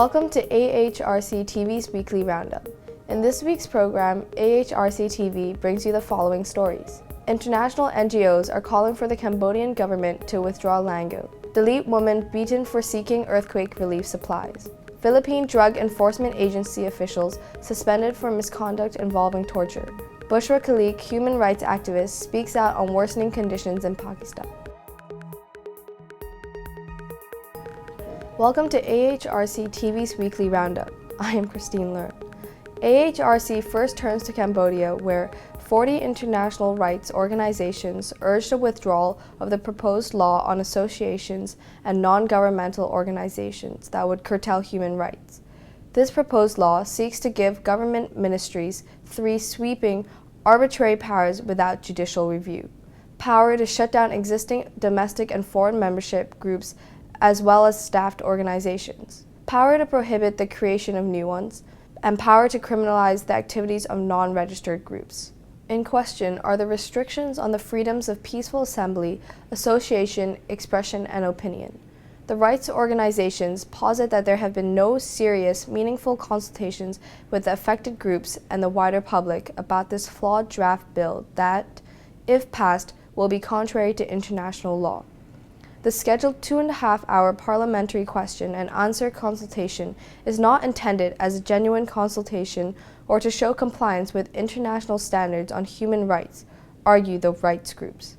Welcome to AHRC TV's weekly roundup. In this week's program, AHRC TV brings you the following stories. International NGOs are calling for the Cambodian government to withdraw Lango. Delete woman beaten for seeking earthquake relief supplies. Philippine Drug Enforcement Agency officials suspended for misconduct involving torture. Bushra Khalik, human rights activist, speaks out on worsening conditions in Pakistan. Welcome to AHRC TV's weekly roundup. I am Christine Ler. AHRC first turns to Cambodia, where 40 international rights organizations urged a withdrawal of the proposed law on associations and non-governmental organizations that would curtail human rights. This proposed law seeks to give government ministries 3 sweeping, arbitrary powers without judicial review. Power to shut down existing domestic and foreign membership groups as well as staffed organizations. Power to prohibit the creation of new ones, and power to criminalize the activities of non-registered groups. In question are the restrictions on the freedoms of peaceful assembly, association, expression, and opinion. The rights organizations posit that there have been no serious, meaningful consultations with the affected groups and the wider public about this flawed draft bill that, if passed, will be contrary to international law. The scheduled 2.5-hour parliamentary question and answer consultation is not intended as a genuine consultation or to show compliance with international standards on human rights, argue the rights groups.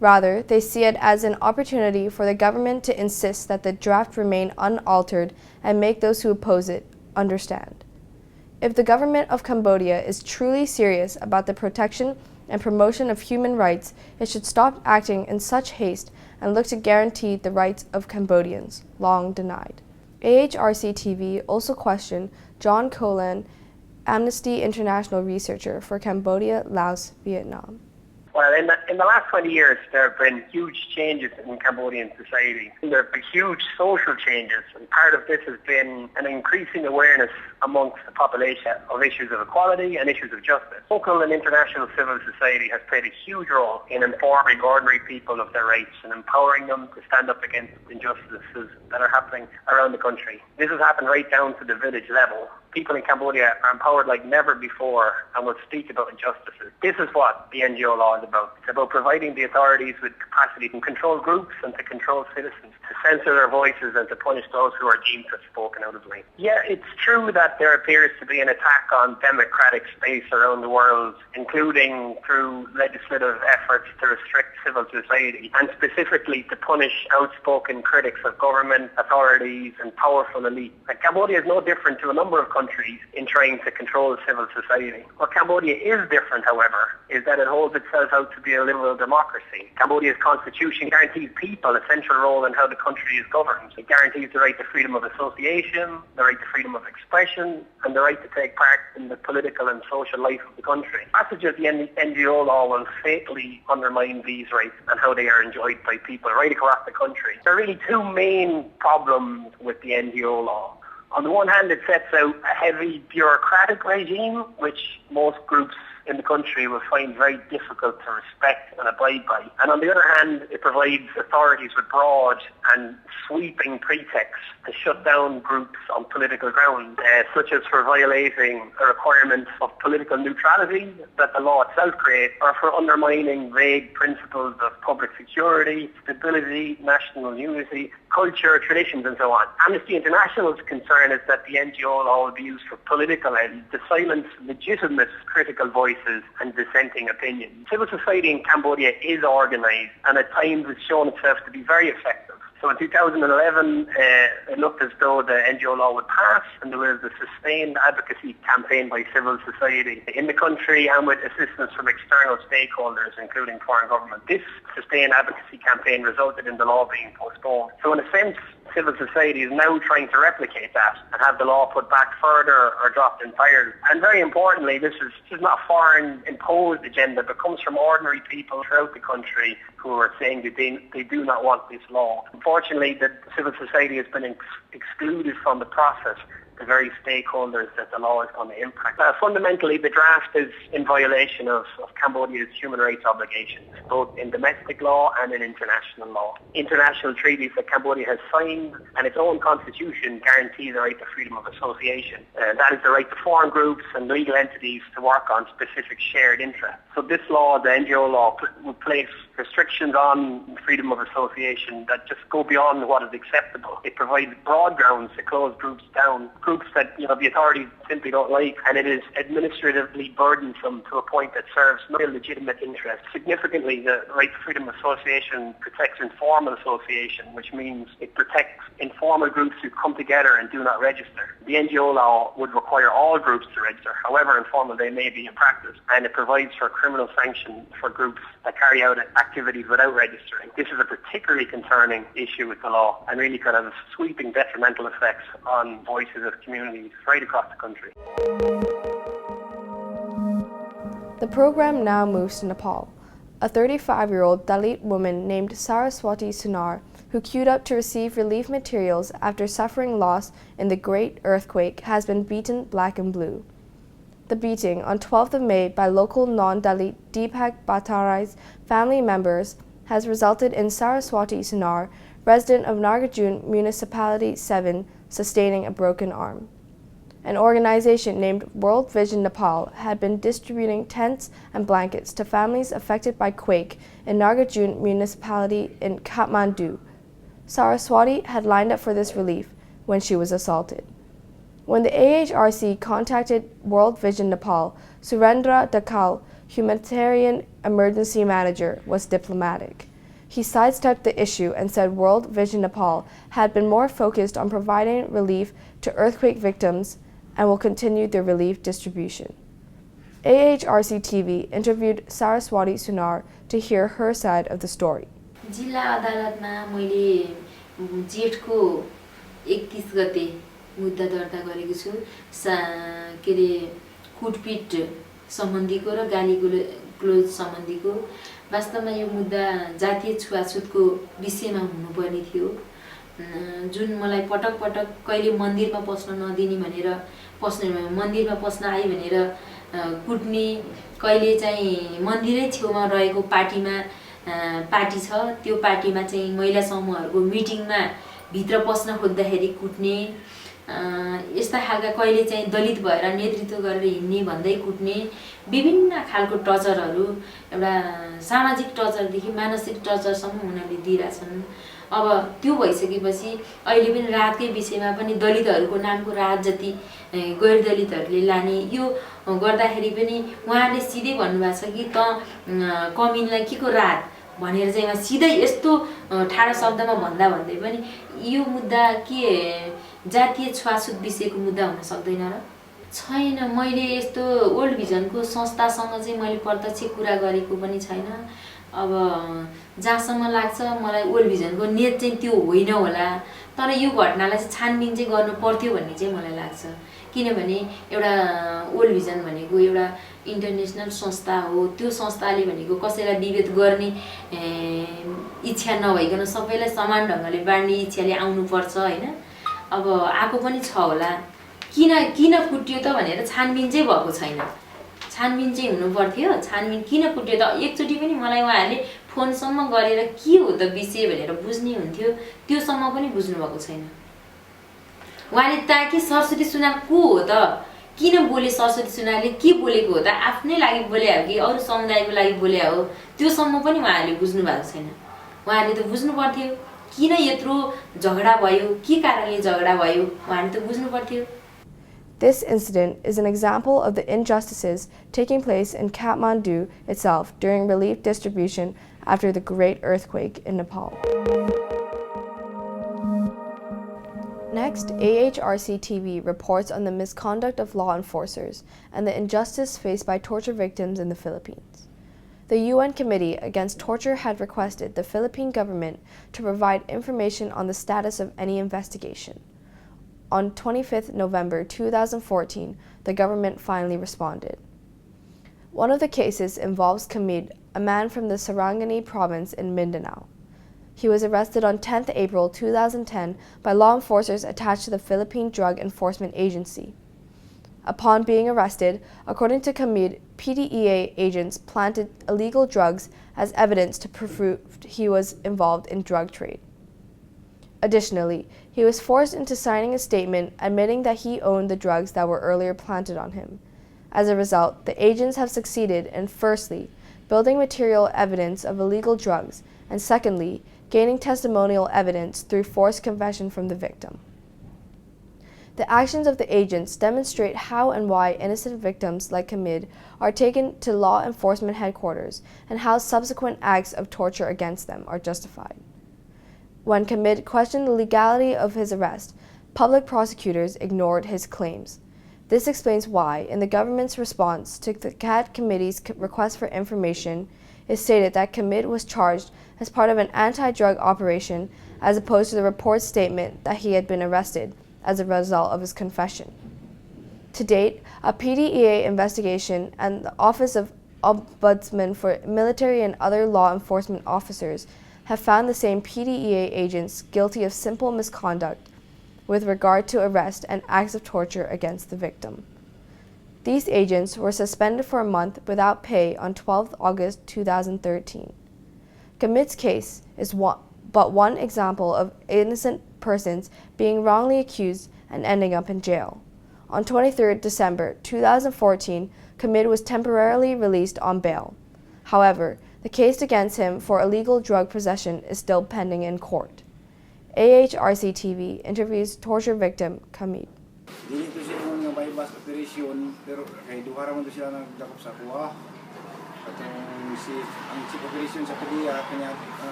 Rather, they see it as an opportunity for the government to insist that the draft remain unaltered and make those who oppose it understand. If the government of Cambodia is truly serious about the protection and promotion of human rights, it should stop acting in such haste and look to guarantee the rights of Cambodians, long denied. AHRC TV also questioned John Colan, Amnesty International researcher for Cambodia, Laos, Vietnam. Well, in the last 20 years, there have been huge changes in Cambodian society. There have been huge social changes, and part of this has been an increasing awareness amongst the population of issues of equality and issues of justice. Local and international civil society has played a huge role in informing ordinary people of their rights and empowering them to stand up against injustices that are happening around the country. This has happened right down to the village level. People in Cambodia are empowered like never before and will speak about injustices. This is what the NGO law is about. It's about providing the authorities with capacity to control groups and to control citizens, to censor their voices and to punish those who are deemed to have spoken out of line. Yeah, it's true that there appears to be an attack on democratic space around the world, including through legislative efforts to restrict civil society and specifically to punish outspoken critics of government, authorities and powerful elite. And Cambodia is no different to a number of countries in trying to control civil society. What Cambodia is different, however, is that it holds itself out to be a liberal democracy. Cambodia's constitution guarantees people a central role in how the country is governed. It guarantees the right to freedom of association, the right to freedom of expression, and the right to take part in the political and social life of the country. Passage of the NGO law will fatally undermine these rights and how they are enjoyed by people right across the country. There are really 2 main problems with the NGO law. On the one hand, it sets out a heavy bureaucratic regime, which most groups in the country will find very difficult to respect and abide by. And on the other hand, it provides authorities with broad and sweeping pretexts to shut down groups on political grounds, such as for violating the requirements of political neutrality that the law itself creates, or for undermining vague principles of public security, stability, national unity, culture, traditions, and so on. Amnesty International's concern is that the NGO law will be used for political ends to silence legitimate critical voices and dissenting opinions. Civil society in Cambodia is organised and at times it's shown itself to be very effective. So in 2011, it looked as though the NGO law would pass, and there was a sustained advocacy campaign by civil society in the country and with assistance from external stakeholders, including foreign government. This sustained advocacy campaign resulted in the law being postponed. So in a sense, civil society is now trying to replicate that and have the law put back further or dropped entirely. And very importantly, this is not a foreign imposed agenda, but comes from ordinary people throughout the country who are saying that they do not want this law. Unfortunately, the civil society has been excluded from the process the very stakeholders that the law is going to impact. Fundamentally, the draft is in violation of Cambodia's human rights obligations, both in domestic law and in international law. International treaties that Cambodia has signed and its own constitution guarantee the right to freedom of association. That is the right to form groups and legal entities to work on specific shared interests. So this law, the NGO law, would place restrictions on freedom of association that just go beyond what is acceptable. It provides broad grounds to close groups down, groups that the authorities simply don't like, and it is administratively burdensome to a point that serves no legitimate interest. Significantly, the right to freedom of association protects informal association, which means it protects informal groups who come together and do not register. The NGO law would require all groups to register, however informal they may be in practice, and it provides for criminal sanction for groups that carry out activities without registering. This is a particularly concerning issue with the law and really could have sweeping detrimental effects on voices of communities right across the country. The program now moves to Nepal. A 35-year-old Dalit woman named Saraswati Sunar, who queued up to receive relief materials after suffering loss in the Great Earthquake, has been beaten black and blue. The beating on 12th of May by local non-Dalit Deepak Bhattarai's family members has resulted in Saraswati Sunar, resident of Nagarjun Municipality 7, sustaining a broken arm. An organization named World Vision Nepal had been distributing tents and blankets to families affected by quake in Nagarjun Municipality in Kathmandu. Saraswati had lined up for this relief when she was assaulted. When the AHRC contacted World Vision Nepal, Surendra Dakal, humanitarian emergency manager, was diplomatic. He sidestepped the issue and said World Vision Nepal had been more focused on providing relief to earthquake victims and will continue their relief distribution. AHRC TV interviewed Saraswati Sunar to hear her side of the story. जिल्ला अदालतमा मैले जेठको 31 गते मुद्दा दर्ता गरेको छु के रे कुटपिट सम्बन्धीको र गाली क्लोज सम्बन्धीको वास्तवमा यो मुद्दा जातीय छुवाछुतको विषयमा हुनुपर्ने थियो जुन मलाई पटक पटक कहिले मन्दिरमा पस्न नदिने भनेर मन्दिरमा पस्न आइ भनेर कुट्ने कहिले चाहिँ मन्दिरै छेउमा रहेको पार्टी छ त्यो पार्टीमा चाहिँ महिला समूहहरुको मिटिङमा भित्र पस्न खोज्दाखेरि कुट्ने यस्ता खालका कहिले चाहिँ दलित भएर नेतृत्व गरेर हिँड्ने भन्दै कुट्ने विभिन्न खालको टर्चरहरु एउटा सामाजिक टर्चरदेखि मानसिक टर्चरसम्म उनीहरुले दिइराछन् अब त्यो भइसकेपछि अहिले पनि रातकै विषयमा पनि दलितहरुको नामको रात जति गैर दलितहरुले लाने यो गर्दाखेरि पनि उहाँले सिधै भन्नुभएको छ कि त कमिनलाई केको रात भनेर चाहिँ उहाँ सिधै यस्तो ठाडो शब्दमा भन्दै पनि यो मुद्दा के जातीय छुवाछुत विषयको मुद्दा हुन सक्दैन र छैन मैले यस्तो ओल्ड भिजनको संस्थासँग चाहिँ मैले प्रत्यक्ष कुरा गरेको पनि छैन अब जहाँसम्म लाग्छ मलाई ओल्ड भिजनको नेत चाहिँ त्यो होइन होला तर यो घटनालाई चाहिँ छानबिन चाहिँ गर्नु पर्थ्यो भन्ने चाहिँ मलाई लाग्छ किनभने एउटा ओल्ड भिजन भनेको एउटा इन्टरनेशनल संस्था हो त्यो संस्थाले भनेको कसैलाई विभेद गर्ने इच्छा नभइकन सबैलाई समान ढंगले बाँड्ने इच्छाले आउनु पर्छ हैन अब आको पनि छ होला किन कुट्यो त भनेर छानबिन चाहिँ भएको छैन छानबिन चाहिँ हुनु पर्थ्यो छानबिन किन कुट्यो त एकचोटी पनि मलाई उहाँहरूले फोनसम्म गरेर के हो त विषय भनेर बुझ्ने हुन्थ्यो त्योसम्म पनि बुझ्नु भएको छैन उहाँले ताकि सरस्वती सुनार को हो त किन बोले सरस्वती सुनारले के बोलेको हो त आफ्नै लागि बोले हो कि अरु समुदायको लागि बोले हो त्योसम्म पनि उहाँहरूले बुझ्नु भएको छैन उहाँहरूले त बुझ्नु पर्थ्यो किन यत्रो झगडा भयो के कारणले झगडा भयो उहाँले त बुझ्नु पर्थ्यो This incident is an example of the injustices taking place in Kathmandu itself during relief distribution after the Great Earthquake in Nepal. Next, AHRC TV reports on the misconduct of law enforcers and the injustice faced by torture victims in the Philippines. The UN Committee Against Torture had requested the Philippine government to provide information on the status of any investigation. On 25th November 2014, the government finally responded. One of the cases involves Kamid, a man from the Sarangani province in Mindanao. He was arrested on 10th April 2010 by law enforcers attached to the Philippine Drug Enforcement Agency. Upon being arrested, according to Kamid, PDEA agents planted illegal drugs as evidence to prove he was involved in drug trade. Additionally, he was forced into signing a statement admitting that he owned the drugs that were earlier planted on him. As a result, the agents have succeeded in, firstly, building material evidence of illegal drugs, and secondly, gaining testimonial evidence through forced confession from the victim. The actions of the agents demonstrate how and why innocent victims like Kamid are taken to law enforcement headquarters and how subsequent acts of torture against them are justified. When Kamid questioned the legality of his arrest, public prosecutors ignored his claims. This explains why, in the government's response to the CAT Committee's request for information, it stated that Kamid was charged as part of an anti-drug operation as opposed to the report's statement that he had been arrested as a result of his confession. To date, a PDEA investigation and the Office of Ombudsman for Military and Other Law Enforcement Officers have found the same PDEA agents guilty of simple misconduct with regard to arrest and acts of torture against the victim. These agents were suspended for a month without pay on 12 August 2013. Kamid's case is but one example of innocent persons being wrongly accused and ending up in jail. On 23 December 2014, Kamid was temporarily released on bail. However, the case against him for illegal drug possession is still pending in court. AHRC TV interviews torture victim Kamid. Dili to siya mga bypass operation, pero kay duha ra man to sila nagdakop sa kuha. Katong ang chief operation sa PDEA kanya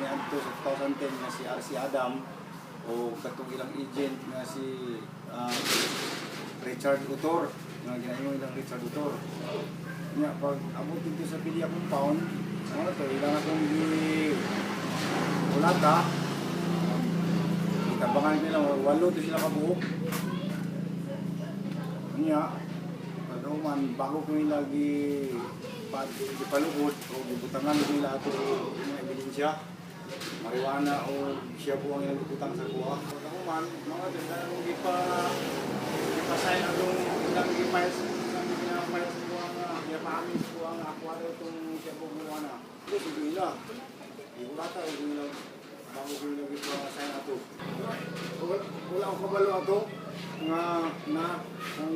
adto sa 2010 nga si RC Adam o katong ilang agent nga si Richard Utor, nga ginaingon ilang Richard Utor. Nya pag abot dito sa PDEA compound, ano to ilang akong ulata. Itabangan nila walo to sila kabuok. Nya man bago ko nila gipalugod o gibutangan nila ato mga ebidensya marijuana o siya po ang ilang gibutang sa kuha. Ako man mga tindahan mo gipasign atong ilang gifiles ang ginafiles ko ang iapamin ko ang aquarium itong siya po marijuana. Ito sa ila iulata o nila bago ko nila gipasign ato. Wala akong kabalo ato nga ang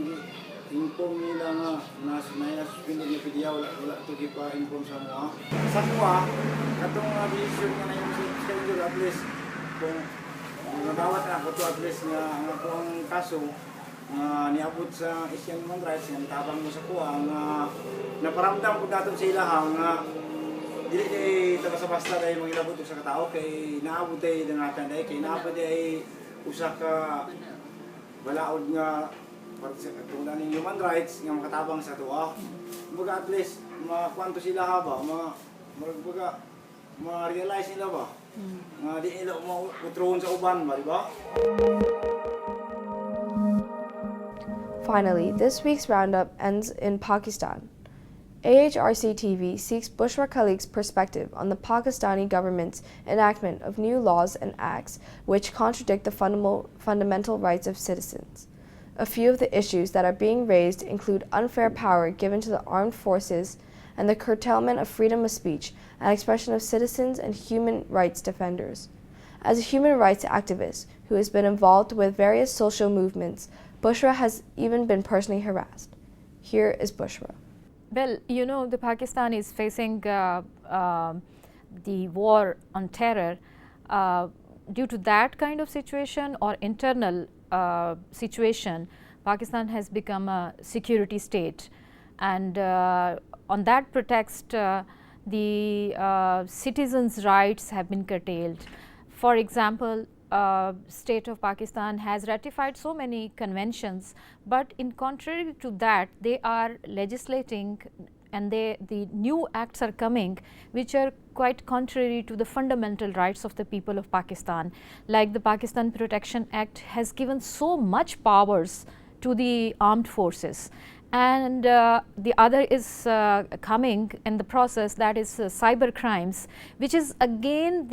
inform nila nga na-suspend niya PDEA wala ito gipa-inform sa mga. Sa mga, katong decision nga na yung schedule at least kung nagawat na ako to at least nga ang kaso nga niabot sa Asian Human Rights nga tabang mo sa kuha nga naparamdam po natin sa ilaha nga dili kay taga-basta dahil mga ilabot sa katao kay naabot ay dangatan dahil kay naabot ay usa ka balaod nga tulad ng human rights nga makatabang sa tuwa. Kumbaga at least makwanto sila haba, ma-realize nila ba? Nga di nila mautroon sa uban ba, di ba? Finally, this week's roundup ends in Pakistan. AHRC TV seeks Bushra Khaliq's perspective on the Pakistani government's enactment of new laws and acts which contradict the fundamental rights of citizens. A few of the issues that are being raised include unfair power given to the armed forces and the curtailment of freedom of speech and expression of citizens and human rights defenders. As a human rights activist who has been involved with various social movements, Bushra has even been personally harassed. Here is Bushra. Well, you know, the Pakistan is facing the war on terror. Due to that kind of situation or internal situation, Pakistan has become a security state, and on that pretext, the citizens' rights have been curtailed. For example, state of Pakistan has ratified so many conventions, but in contrary to that, they are legislating and the new acts are coming which are quite contrary to the fundamental rights of the people of Pakistan. Like the Pakistan Protection Act has given so much powers to the armed forces, and the other is coming in the process, that is cyber crimes, which is again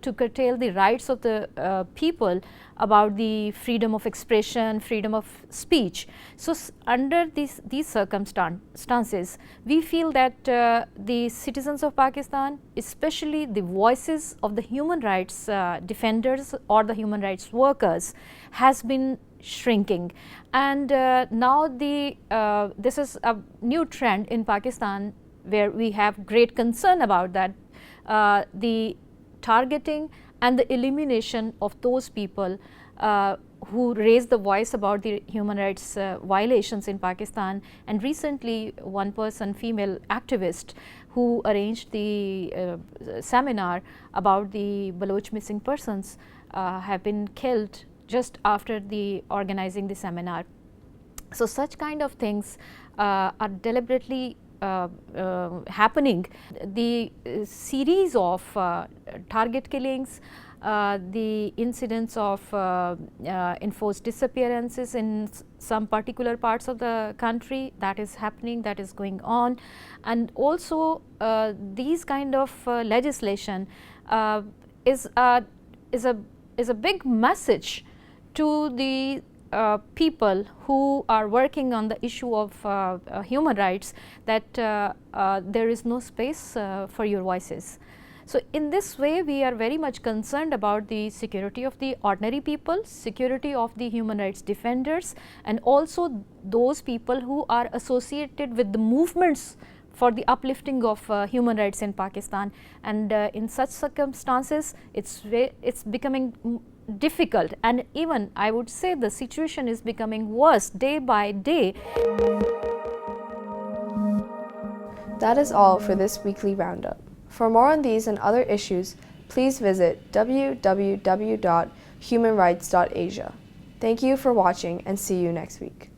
to curtail the rights of the people about the freedom of expression, freedom of speech. So under these circumstances, we feel that the citizens of Pakistan, especially the voices of the human rights defenders or the human rights workers, has been shrinking, and now this is a new trend in Pakistan where we have great concern about that, the targeting and the elimination of those people who raise the voice about the human rights violations in Pakistan. And recently one person, female activist, who arranged the seminar about the Baloch missing persons, have been killed just after the organizing the seminar. So such kind of things are deliberately happening. The series of target killings, the incidents of enforced disappearances in some particular parts of the country, that is happening, that is going on, and also these kind of legislation is a big message to the people who are working on the issue of human rights, that there is no space for your voices. So in this way, we are very much concerned about the security of the ordinary people, security of the human rights defenders, and also those people who are associated with the movements for the uplifting of human rights in Pakistan. And in such circumstances, it's becoming difficult, and even I would say the situation is becoming worse day by day. That is all for this weekly roundup. For more on these and other issues, please visit www.humanrights.asia. Thank you for watching, and see you next week.